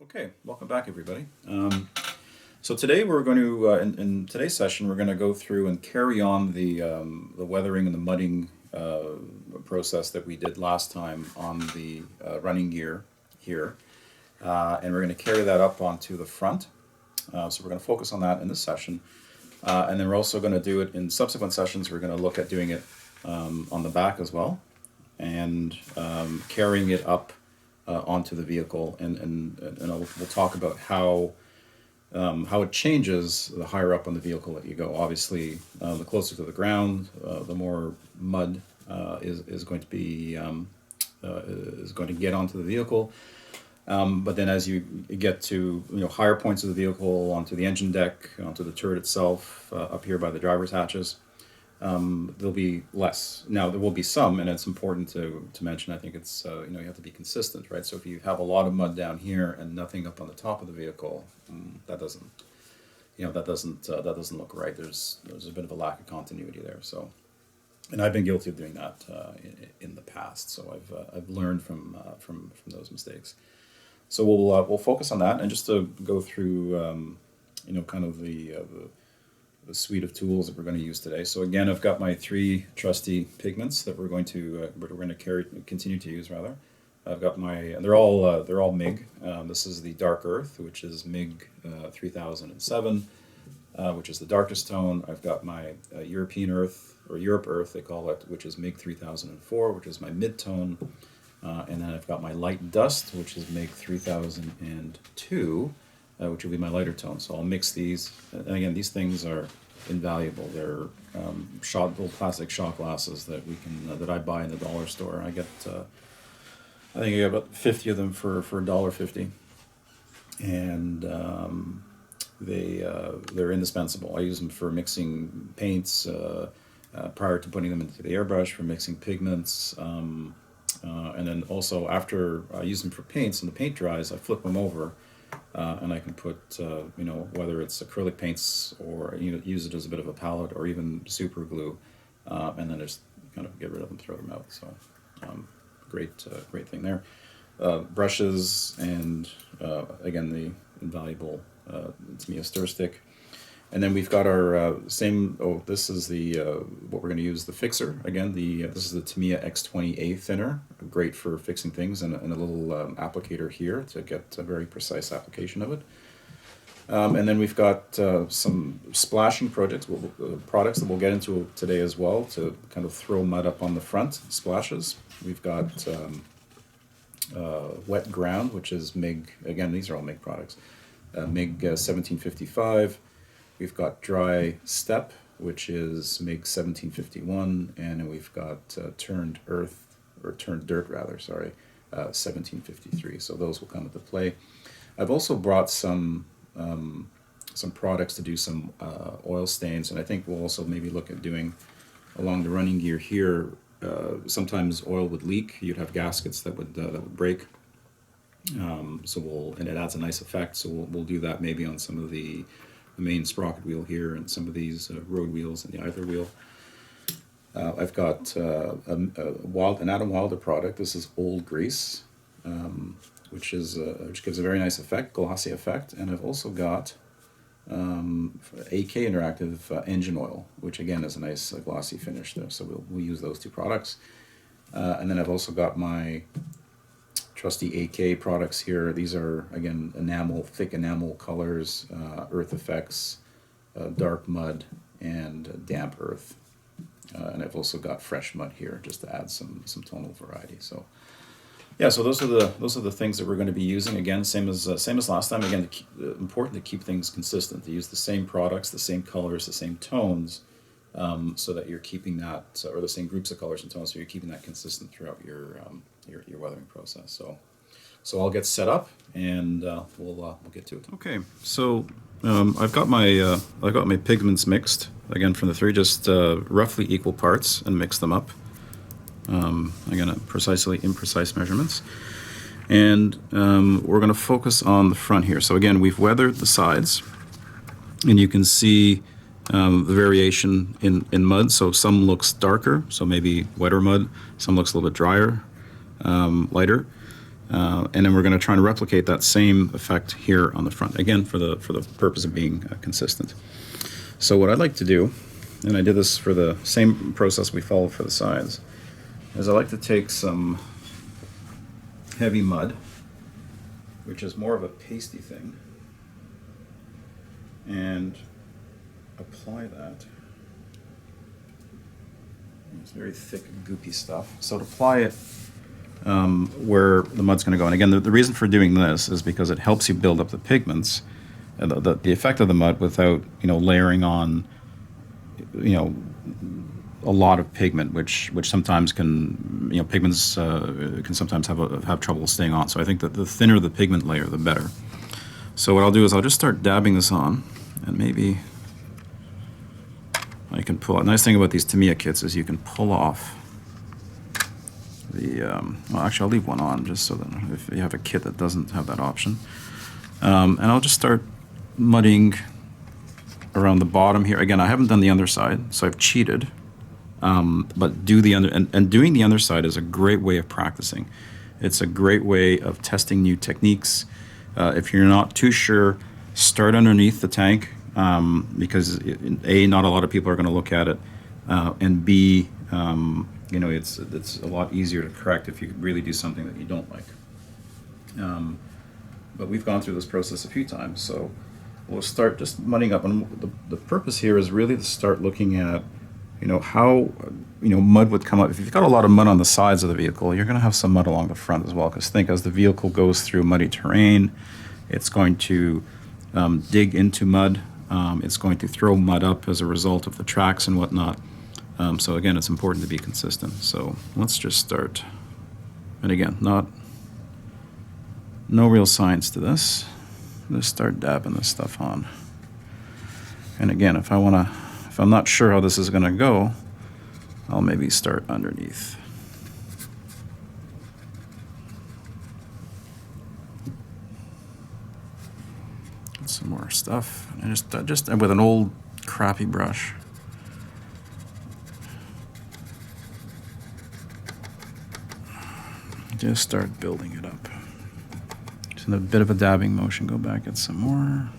Okay, welcome back, everybody. So today we're going to, in today's session, we're going to go through and carry on the weathering and the mudding process that we did last time on the running gear here, and we're going to carry that up onto the front. So we're going to focus on that in this session, and then we're also going to do it in subsequent sessions. We're going to look at doing it on the back as well, and carrying it up onto the vehicle, and we'll talk about how it changes the higher up on the vehicle that you go. Obviously, the closer to the ground, the more mud is going to be is going to get onto the vehicle. But then, as you get to higher points of the vehicle, onto the engine deck, onto the turret itself, up here by the driver's hatches, there'll be less. Now there will be some, and it's important to mention. I think it's you have to be consistent, right? So if you have a lot of mud down here and nothing up on the top of the vehicle, that doesn't look right. There's a bit of a lack of continuity there. So, and I've been guilty of doing that in the past. So I've learned from those mistakes. So we'll focus on that, and just to go through kind of the suite of tools that we're going to use today. So again, I've got my three trusty pigments that we're going to continue to use rather. I've got they're all MIG. This is the Dark Earth, which is MIG 3007, which is the darkest tone. I've got my European Earth, or Europe Earth they call it, which is MIG 3004, which is my mid-tone. And then I've got my Light Dust, which is MIG 3002, which will be my lighter tone. So I'll mix these. And again, these things are invaluable. They're little plastic shot glasses that that I buy in the dollar store. I get, I think I get about 50 of them for $1.50, and they're indispensable. I use them for mixing paints prior to putting them into the airbrush, for mixing pigments. And then also after I use them for paints and the paint dries, I flip them over, and I can put, whether it's acrylic paints or use it as a bit of a palette or even super glue, and then just kind of get rid of them, throw them out. So great thing there. Brushes, and again, the invaluable Tamiya stir stick. And then we've got our this is the what we're going to use, the fixer. Again, this is the Tamiya X20A thinner, great for fixing things, and a little applicator here to get a very precise application of it. And then we've got some splashing products that we'll get into today as well, to kind of throw mud up on the front, splashes. We've got wet ground, which is MIG. Again, these are all MIG products. MIG 1755. We've got dry step, which is MIG 1751, and then we've got turned dirt rather, 1753. So those will come into play. I've also brought some products to do some oil stains, and I think we'll also maybe look at doing along the running gear here. Sometimes oil would leak. You'd have gaskets that would break. And it adds a nice effect. So we'll do that maybe on some of the main sprocket wheel here, and some of these road wheels and the idler wheel. I've got an Adam Wilder product. This is Old Grease, which gives a very nice effect, glossy effect. And I've also got AK Interactive engine oil, which again is a nice glossy finish there. So we'll use those two products. And then I've also got my trusty AK products here. These are, again, thick enamel colors, earth effects, dark mud, and damp earth. And I've also got fresh mud here, just to add some tonal variety. So yeah, so those are the things that we're going to be using. Again, same as last time. Again, important to keep things consistent. To use the same products, the same colors, the same tones, so that you're keeping that, or the same groups of colors and tones, so you're keeping that consistent throughout your weathering process. So I'll get set up, and we'll get to it. Okay, so I've got my pigments mixed again from the three, just roughly equal parts, and mix them up. Again, at precisely imprecise measurements, and we're going to focus on the front here. So again, we've weathered the sides, and you can see the variation in mud. So some looks darker, so maybe wetter mud. Some looks a little bit drier, lighter. And then we're going to try to replicate that same effect here on the front, again, for the purpose of being consistent. So what I'd like to do, and I did this for the same process we followed for the sides, is I like to take some heavy mud, which is more of a pasty thing, and apply that. It's very thick, goopy stuff. So to apply it where the mud's going to go, and again, the reason for doing this is because it helps you build up the pigments, the effect of the mud, without layering on a lot of pigment, which sometimes can pigments can sometimes have trouble staying on. So I think that the thinner the pigment layer, the better. So what I'll do is I'll just start dabbing this on, and maybe I can pull out. Nice thing about these Tamiya kits is you can pull off the, well, actually I'll leave one on just so that if you have a kit that doesn't have that option. And I'll just start mudding around the bottom here. Again, I haven't done the underside, so I've cheated. But do the and doing the underside is a great way of practicing. It's a great way of testing new techniques. If you're not too sure, start underneath the tank, because A, not a lot of people are going to look at it, and B, it's a lot easier to correct if you really do something that you don't like. But we've gone through this process a few times, so we'll start just mudding up. And the purpose here is really to start looking at how mud would come up. If you've got a lot of mud on the sides of the vehicle, you're going to have some mud along the front as well, because think, as the vehicle goes through muddy terrain, it's going to dig into mud. It's going to throw mud up as a result of the tracks and whatnot. So again, it's important to be consistent. So let's just start. And again, no real science to this. Just start dabbing this stuff on. And again, if I'm not sure how this is going to go, I'll maybe start underneath. Get some more stuff. And just with an old crappy brush. Just start building it up. Just in a bit of a dabbing motion, go back, get some more.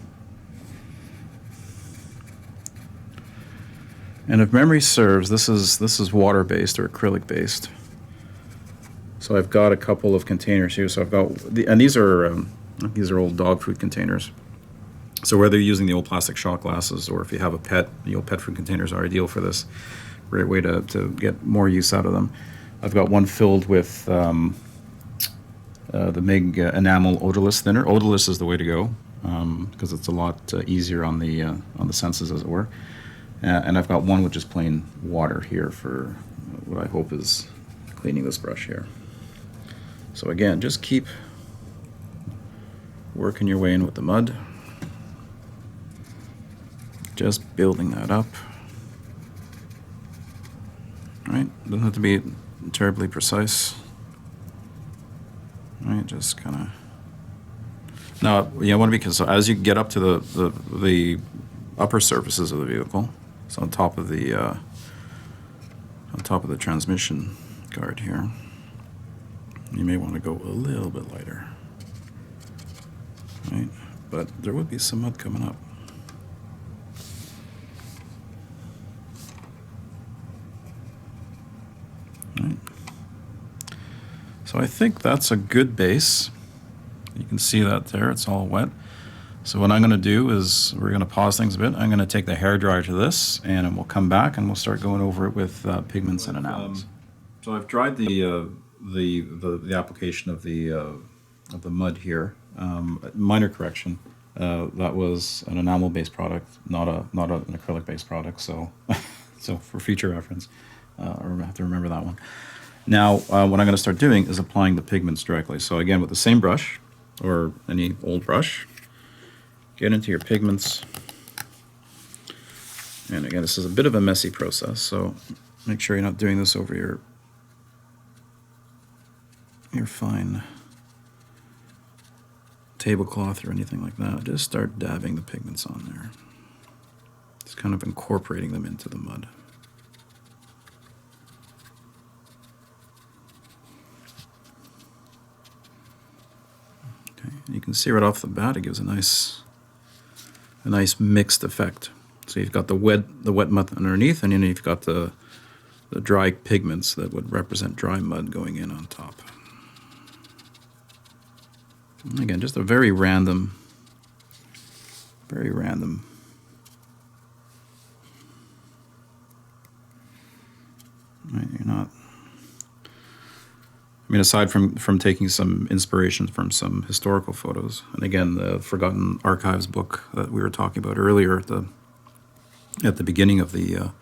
And if memory serves, this is water-based or acrylic-based. So I've got a couple of containers here. So I've got, and these are old dog food containers. So whether you're using the old plastic shot glasses or if you have a pet, the old pet food containers are ideal for this. Great way to get more use out of them. I've got one filled with the MIG enamel odorless thinner. Odorless is the way to go because it's a lot easier on the senses, as it were. And I've got one with just plain water here for what I hope is cleaning this brush here. So again, just keep working your way in with the mud. Just building that up. All right, doesn't have to be terribly precise. All right, just kind of. Now, you want to be, so as you get up to the upper surfaces of the vehicle, so on top of the transmission guard here, you may want to go a little bit lighter. Right, but there would be some mud coming up. Right. So I think that's a good base. You can see that there, it's all wet. So what I'm going to do is we're going to pause things a bit. I'm going to take the hairdryer to this, and then we'll come back and we'll start going over it with pigments and enamels. So I've dried the application of the mud here. Minor correction. That was an enamel-based product, not an acrylic-based product. So, so for future reference, I have to remember that one. Now, what I'm going to start doing is applying the pigments directly. So again, with the same brush or any old brush, get into your pigments. And again, this is a bit of a messy process, so make sure you're not doing this over your fine tablecloth or anything like that. Just start dabbing the pigments on there. Just kind of incorporating them into the mud. can see right off the bat it gives a nice mixed effect. So you've got the wet mud underneath, and then you've got the dry pigments that would represent dry mud going in on top. And again, just a very random. Right, you're not. I mean, aside from taking some inspiration from some historical photos, and again, the Forgotten Archives book that we were talking about earlier at the beginning of the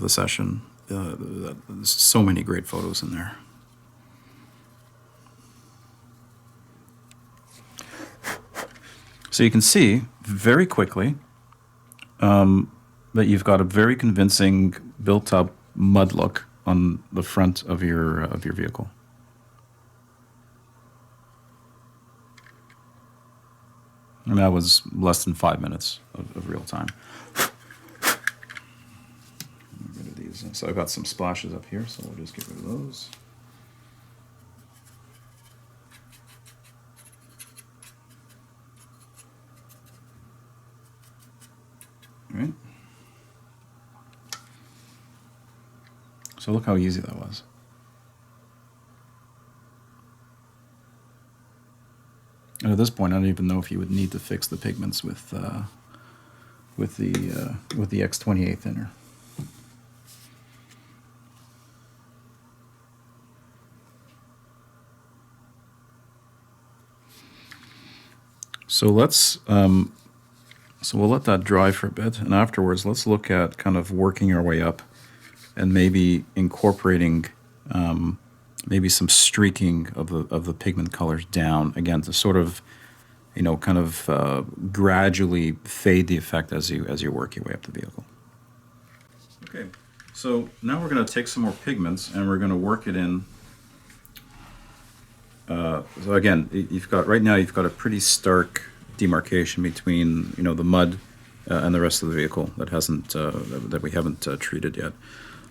session, there's so many great photos in there. So you can see very quickly that you've got a very convincing built-up mud look on the front of your vehicle. And that was less than 5 minutes of real time. Get rid of these. So I've got some splashes up here, so we'll just get rid of those. All right. So look how easy that was. And at this point, I don't even know if you would need to fix the pigments with the X28 thinner. So we'll let that dry for a bit, and afterwards, let's look at kind of working our way up, and maybe incorporating maybe some streaking of the pigment colors down again to sort of, kind of gradually fade the effect as you work your way up the vehicle. Okay, so now we're going to take some more pigments and we're going to work it in. So again, you've got a pretty stark demarcation between the mud and the rest of the vehicle that we haven't treated yet.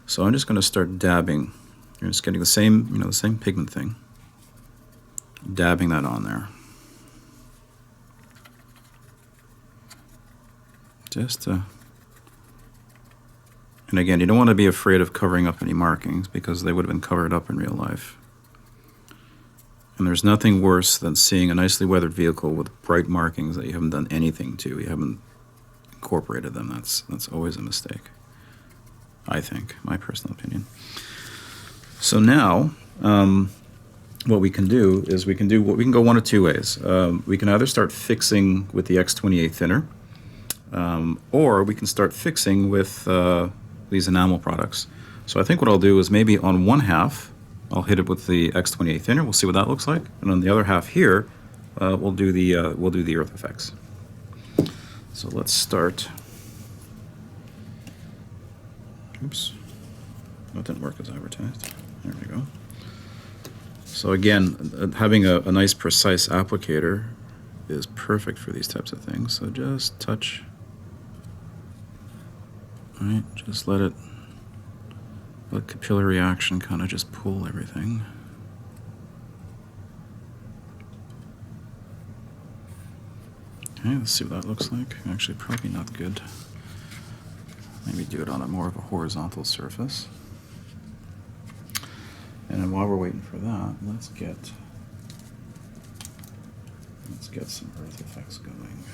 So I'm just going to start dabbing. You're just getting the same pigment thing. Dabbing that on there. And again, you don't want to be afraid of covering up any markings because they would have been covered up in real life. And there's nothing worse than seeing a nicely weathered vehicle with bright markings that you haven't done anything to. You haven't incorporated them. That's always a mistake, I think, my personal opinion. So now, what we can do is we can go one of two ways. We can either start fixing with the X28 thinner, or we can start fixing with these enamel products. So I think what I'll do is maybe on one half, I'll hit it with the X28 thinner. We'll see what that looks like, and on the other half here, we'll do the earth effects. So let's start. Oops, that didn't work as advertised. There we go. So again, having a nice precise applicator is perfect for these types of things. So just touch. All right, just let capillary action kind of just pull everything. Okay, let's see what that looks like. Actually, probably not good. Maybe do it on a more of a horizontal surface. And then while we're waiting for that, let's get some earth effects going.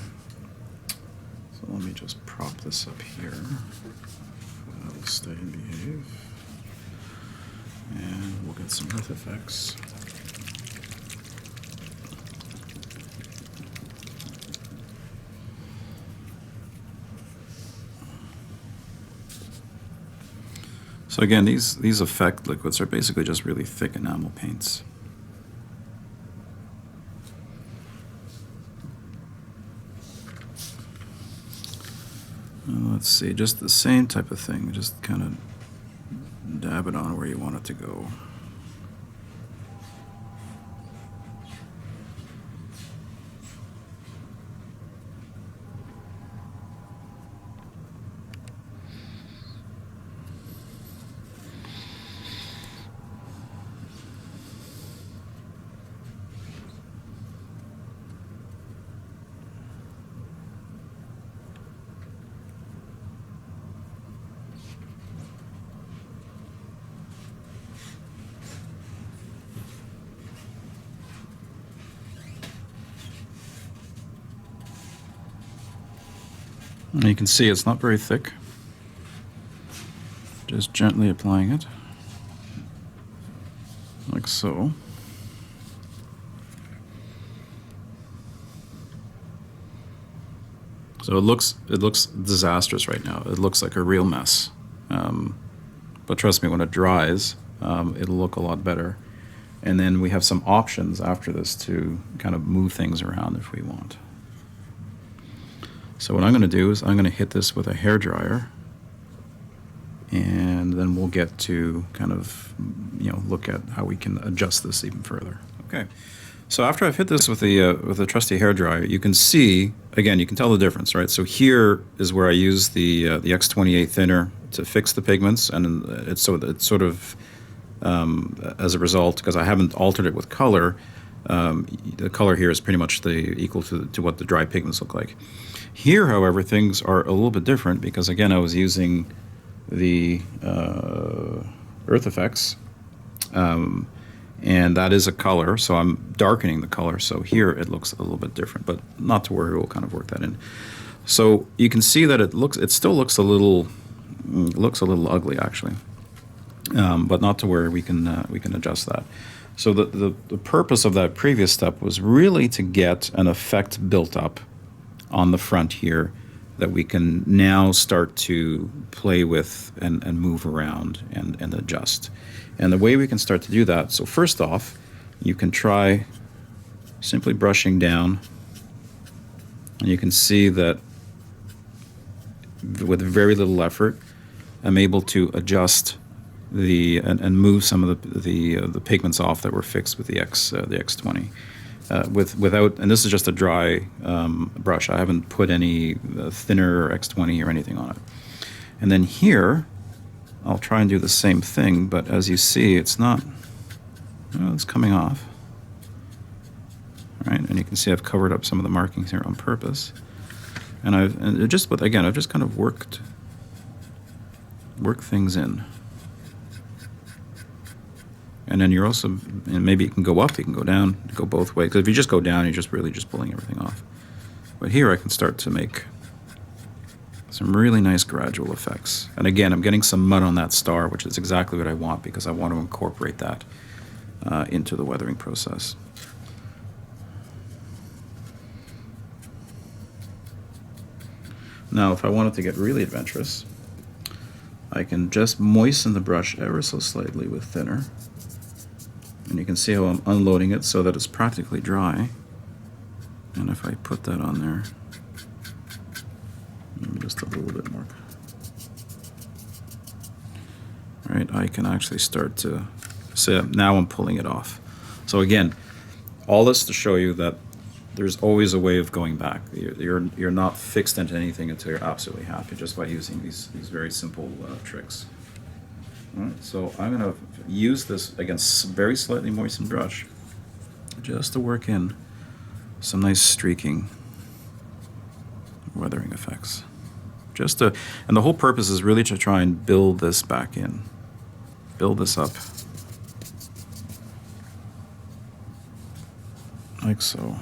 So let me just prop this up here. I'll stay and behave. And we'll get some earth effects. So again, these effect liquids are basically just really thick enamel paints. Let's see, just the same type of thing, just kind of dab it on where you want it to go. And you can see it's not very thick. Just gently applying it, like so. So it looks disastrous right now. It looks like a real mess. But trust me, when it dries, it'll look a lot better. And then we have some options after this to kind of move things around if we want. So what I'm going to do is I'm going to hit this with a hairdryer, and then we'll get to kind of, look at how we can adjust this even further. Okay. So after I've hit this with the trusty hairdryer, you can see, again, you can tell the difference, right? So here is where I use the X28 thinner to fix the pigments, and it's sort of as a result, because I haven't altered it with color, the color here is pretty much equal to what the dry pigments look like. Here, however, things are a little bit different because, again, I was using the Earth Effects, and that is a color, so I'm darkening the color. So here it looks a little bit different, but not to worry, we'll kind of work that in. So you can see that it still looks a little ugly actually, but not to worry, we can adjust that. So the purpose of that previous step was really to get an effect built up on the front here that we can now start to play with and move around and adjust. And the way we can start to do that, so first off, you can try simply brushing down, and you can see that with very little effort, I'm able to adjust and move some of the pigments off that were fixed with the X20. Without, and this is just a dry brush. I haven't put any thinner X20 or anything on it. And then here, I'll try and do the same thing, but as you see, it's not, it's coming off. Right, and you can see I've covered up some of the markings here on purpose. And I've just kind of worked things in. And then you're also, and maybe it can go up, it can go down, go both ways. Because if you just go down, you're just really just pulling everything off. But here I can start to make some really nice gradual effects. And again, I'm getting some mud on that star, which is exactly what I want because I want to incorporate that into the weathering process. Now, if I wanted to get really adventurous, I can just moisten the brush ever so slightly with thinner. And you can see how I'm unloading it so that it's practically dry. And if I put that on there, maybe just a little bit more. Right, I can actually start to say, now I'm pulling it off. So again, all this to show you that there's always a way of going back. You're not fixed into anything until you're absolutely happy just by using these very simple tricks. All right, so I'm going to use this, again, very slightly moistened brush just to work in some nice streaking weathering effects. And the whole purpose is really to try and build this back in. Build this up. Like so.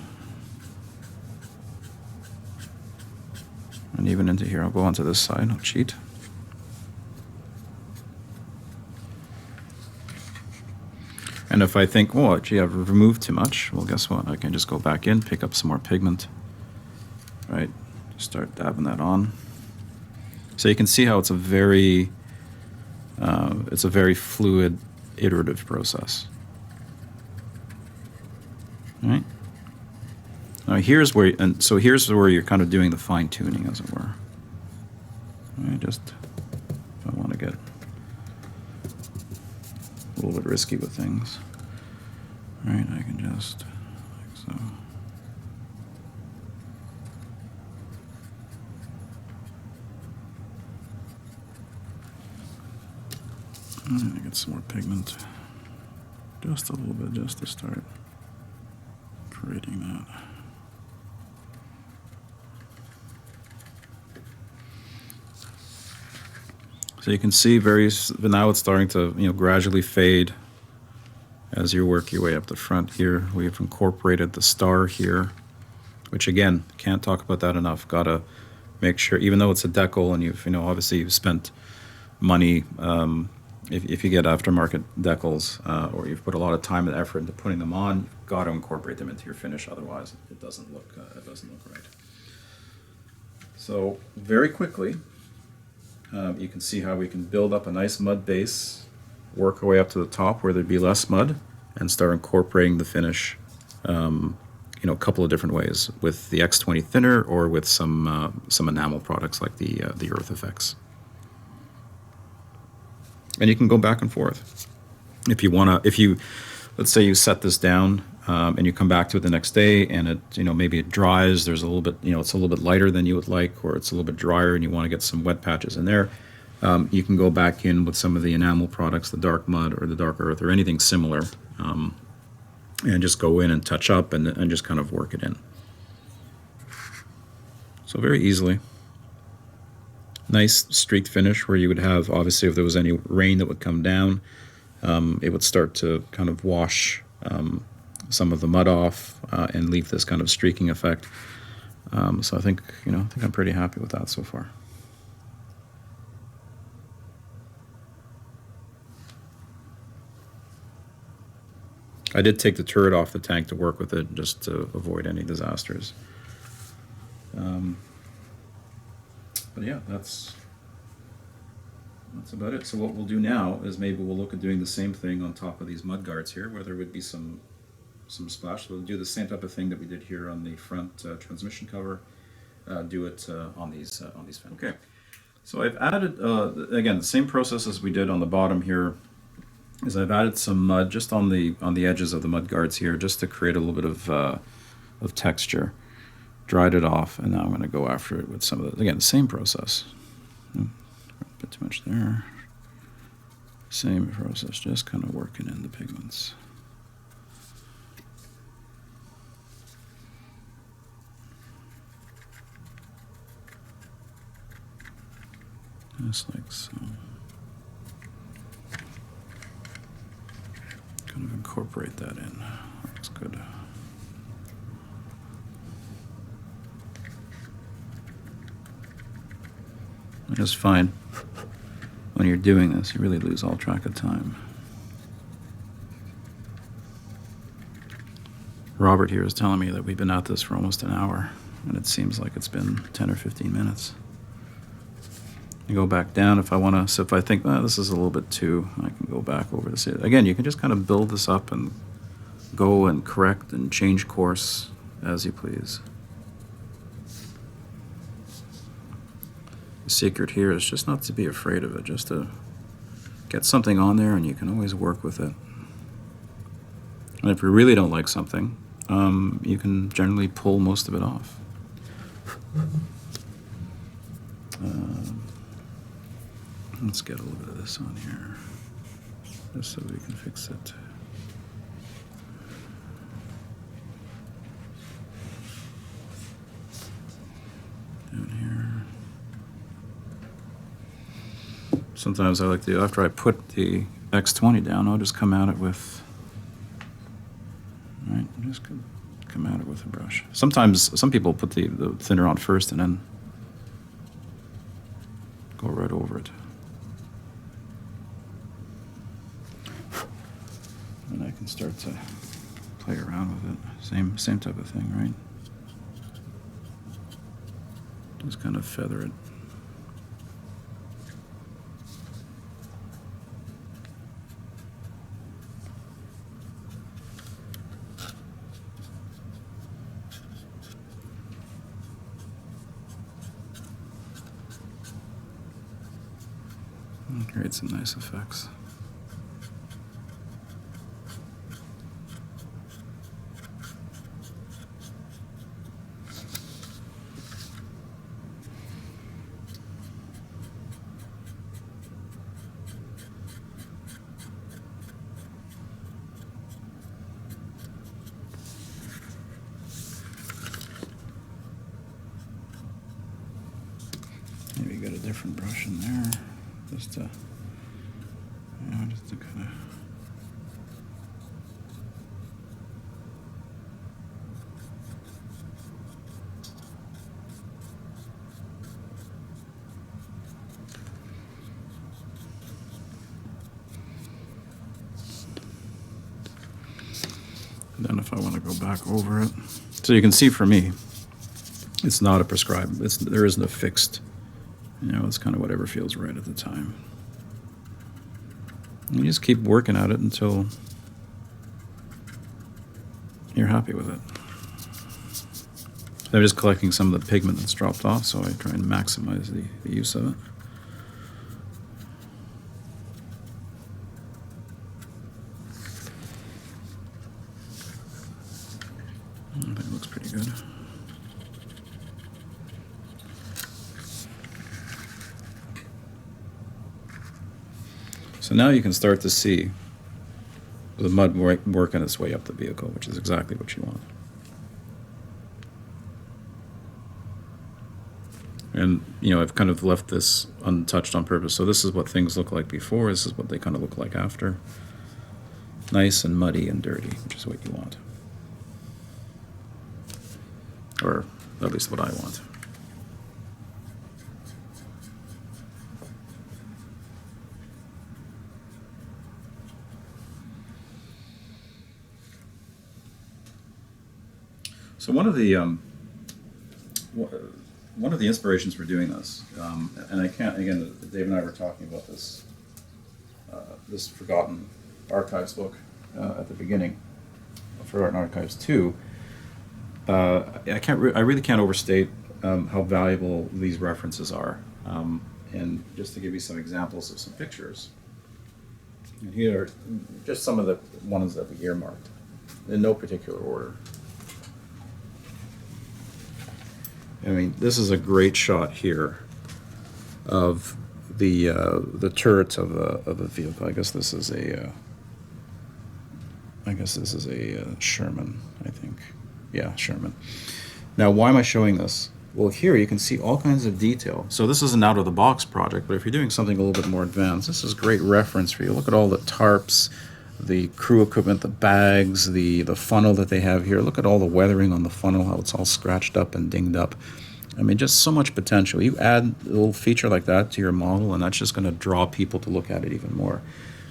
And even into here, I'll go onto this side, I'll cheat. And if I think, oh, gee, I've removed too much, well, guess what? I can just go back in, pick up some more pigment, right? Start dabbing that on. So you can see how it's a very fluid, iterative process. All right? Now here's where you're kind of doing the fine tuning, as it were. All right, just if I want to get a little bit risky with things. All right, I can just like so. And I get some more pigment, just a little bit, just to start creating that. So you can see now it's starting to gradually fade as you work your way up the front here. We've incorporated the star here, which again, can't talk about that enough. Gotta make sure, even though it's a decal and you've, obviously you've spent money, if you get aftermarket decals, or you've put a lot of time and effort into putting them on, you've got to incorporate them into your finish. Otherwise, it doesn't look right. So very quickly, you can see how we can build up a nice mud base, work our way up to the top where there'd be less mud, and start incorporating the finish, a couple of different ways, with the X20 thinner or with some enamel products like the Earth Effects. And you can go back and forth. If you let's say you set this down, and you come back to it the next day, and it, maybe it dries, there's a little bit, it's a little bit lighter than you would like, or it's a little bit drier and you want to get some wet patches in there, you can go back in with some of the enamel products, the dark mud or the dark earth or anything similar, and just go in and touch up and just kind of work it in. So very easily. Nice streaked finish where you would have, obviously, if there was any rain that would come down, it would start to kind of wash some of the mud off, and leave this kind of streaking effect. So I think I'm pretty happy with that so far. I did take the turret off the tank to work with it, just to avoid any disasters. But yeah, that's about it. So what we'll do now is maybe we'll look at doing the same thing on top of these mud guards here, where there would be some splash. We'll do the same type of thing that we did here on the front transmission cover. Do it on these fenders. Okay. So I've added again the same process as we did on the bottom here. Is I've added some mud just on the edges of the mud guards here, just to create a little bit of texture. Dried it off, and now I'm going to go after it with some of the, again, the same process. A bit too much there. Same process, just kind of working in the pigments. Just like so. Kind of incorporate that in. Looks good. I just find when you're doing this, you really lose all track of time. Robert here is telling me that we've been at this for almost an hour, and it seems like it's been 10 or 15 minutes. I go back down if I want to, so if I think, this is a little bit too, I can go back over this. Again, you can just kind of build this up and go and correct and change course as you please. The secret here is just not to be afraid of it, just to get something on there, and you can always work with it. And if you really don't like something, you can generally pull most of it off. Let's get a little bit of this on here, just so we can fix it. Down here. Sometimes I like to, after I put the X20 down, I'll just come at it with, right, just come at it with a brush. Sometimes, some people put the thinner on first and then go right over it. And I can start to play around with it. Same type of thing, right? Just kind of feather it. And create some nice effects. Maybe get a different brush in there, just to, just to kind of. And if I want to go back over it. So you can see for me, it's not a prescribed, there isn't a fixed, it's kind of whatever feels right at the time. And you just keep working at it until you're happy with it. So I'm just collecting some of the pigment that's dropped off, so I try and maximize the use of it. I think it looks pretty good. So now you can start to see the mud working its way up the vehicle, which is exactly what you want. And, I've kind of left this untouched on purpose. So this is what things look like before. This is what they kind of look like after. Nice and muddy and dirty, which is what you want. Or at least what I want. So one of the inspirations for doing this, and I can't, again, Dave and I were talking about this Forgotten Archives book at the beginning, Forgotten Archives 2. I really can't overstate how valuable these references are. And just to give you some examples of some pictures, and here are just some of the ones that we earmarked, in no particular order. I mean, this is a great shot here of the turret of a vehicle. I guess this is a Sherman, I think. Yeah, Sherman. Now, why am I showing this? Well, here you can see all kinds of detail. So this is an out-of-the-box project, but if you're doing something a little bit more advanced, this is great reference for you. Look at all the tarps, the crew equipment, the bags, the funnel that they have here. Look at all the weathering on the funnel, how it's all scratched up and dinged up. I mean, just so much potential. You add a little feature like that to your model, and that's just going to draw people to look at it even more.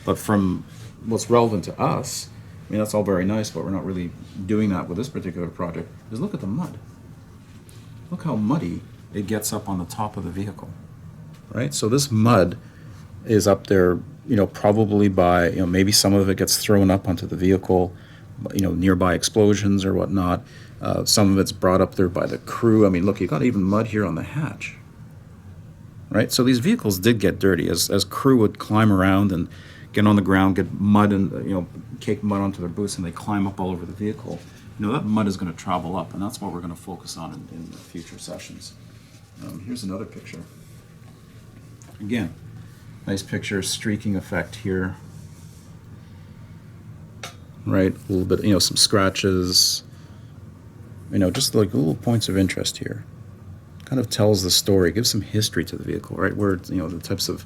But from what's relevant to us, I mean, that's all very nice, but we're not really doing that with this particular project, is look at the mud. Look how muddy it gets up on the top of the vehicle, right? So this mud is up there, probably by, maybe some of it gets thrown up onto the vehicle, nearby explosions or whatnot. Some of it's brought up there by the crew. I mean, look, you got even mud here on the hatch, right? So these vehicles did get dirty as crew would climb around and get on the ground, get mud and, cake mud onto their boots, and they climb up all over the vehicle. That mud is going to travel up, and that's what we're going to focus on in future sessions. Here's another picture. Again, nice picture, streaking effect here. Right, a little bit, some scratches, just like little points of interest here. Kind of tells the story, gives some history to the vehicle, right? Where, the types of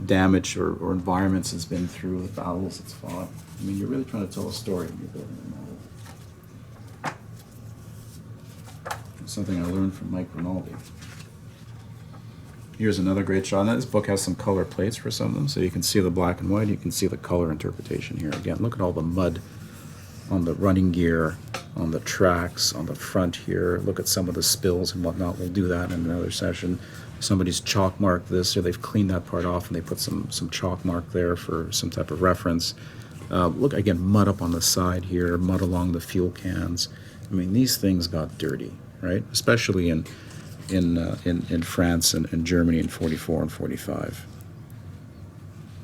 damage or environments it's been through, the battles it's fought. I mean, you're really trying to tell a story when you're building a model. It's something I learned from Mike Rinaldi. Here's another great shot. Now, this book has some color plates for some of them, so you can see the black and white. You can see the color interpretation here. Again, look at all the mud on the running gear, on the tracks, on the front here. Look at some of the spills and whatnot. We'll do that in another session. Somebody's chalk marked this, or they've cleaned that part off and they put some chalk mark there for some type of reference. Look, again, mud up on the side here, mud along the fuel cans. I mean, these things got dirty, right? Especially in France and Germany in 44 and 45.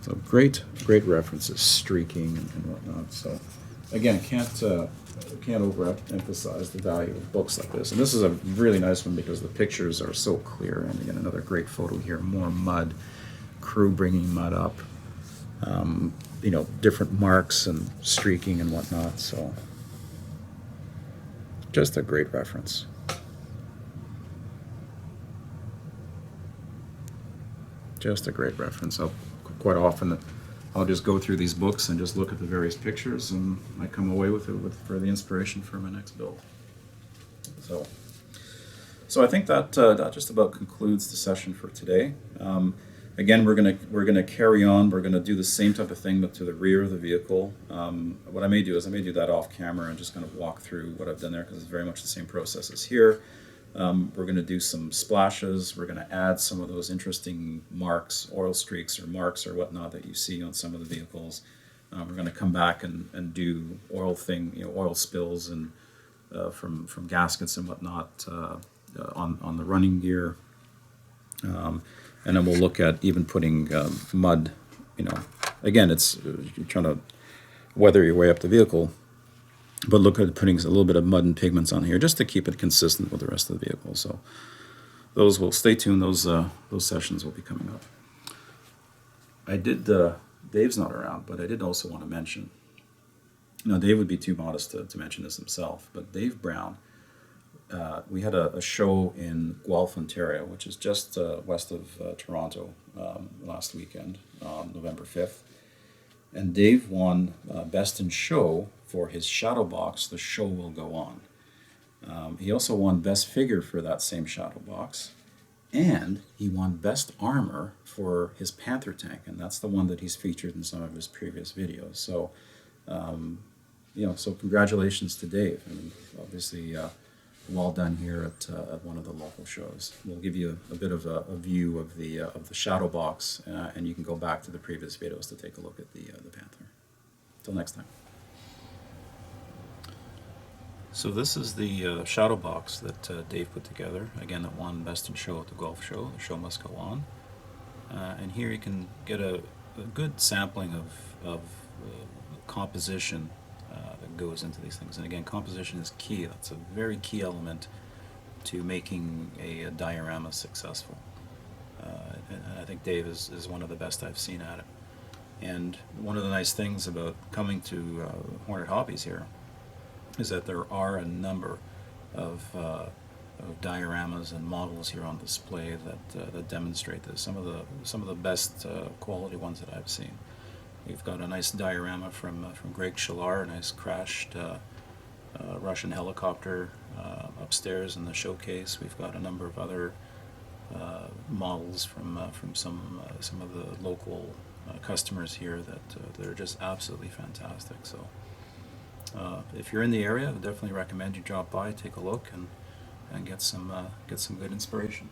So great references, streaking and whatnot. So again, can't overemphasize the value of books like this. And this is a really nice one because the pictures are so clear. And again, another great photo here, more mud, crew bringing mud up, different marks and streaking and whatnot. So just a great reference. Just a great reference. Quite often I'll just go through these books and just look at the various pictures, and I come away with it for the inspiration for my next build. So I think that just about concludes the session for today. Again, we're gonna carry on. We're gonna do the same type of thing, but to the rear of the vehicle. What I may do is I may do that off camera and just kind of walk through what I've done there because it's very much the same process as here. We're going to do some splashes. We're going to add some of those interesting marks, oil streaks or marks or whatnot that you see on some of the vehicles. We're going to come back and do oil spills and from gaskets and whatnot on the running gear. And then we'll look at even putting mud. Again, it's you're trying to weather your way up the vehicle. But look at putting a little bit of mud and pigments on here just to keep it consistent with the rest of the vehicle. So those will stay tuned. Those sessions will be coming up. I did. Dave's not around, but I did also want to mention. Dave would be too modest to mention this himself, but Dave Brown. We had a show in Guelph, Ontario, which is just west of Toronto, last weekend, November 5th. And Dave won Best in Show for his shadow box, The Show Will Go On. He also won Best Figure for that same shadow box. And he won Best Armour for his Panther tank, and that's the one that he's featured in some of his previous videos. So, so congratulations to Dave. And obviously, well done here at one of the local shows. We'll give you a bit of a view of the shadow box, and you can go back to the previous videos to take a look at the Panther. Until next time. So this is the shadow box that Dave put together. Again, that won Best in Show at the Golf Show. The show must go on. And here you can get a good sampling of composition that goes into these things. And again, composition is key. That's a very key element to making a diorama successful. And I think Dave is one of the best I've seen at it. And one of the nice things about coming to Hornet Hobbies here is that there are a number of dioramas and models here on display that demonstrate this. Some of the best quality ones that I've seen. We've got a nice diorama from Greg Shillar, a nice crashed Russian helicopter upstairs in the showcase. We've got a number of other models from some of the local customers here that are just absolutely fantastic. So if you're in the area, I would definitely recommend you drop by, take a look, and get some good inspiration.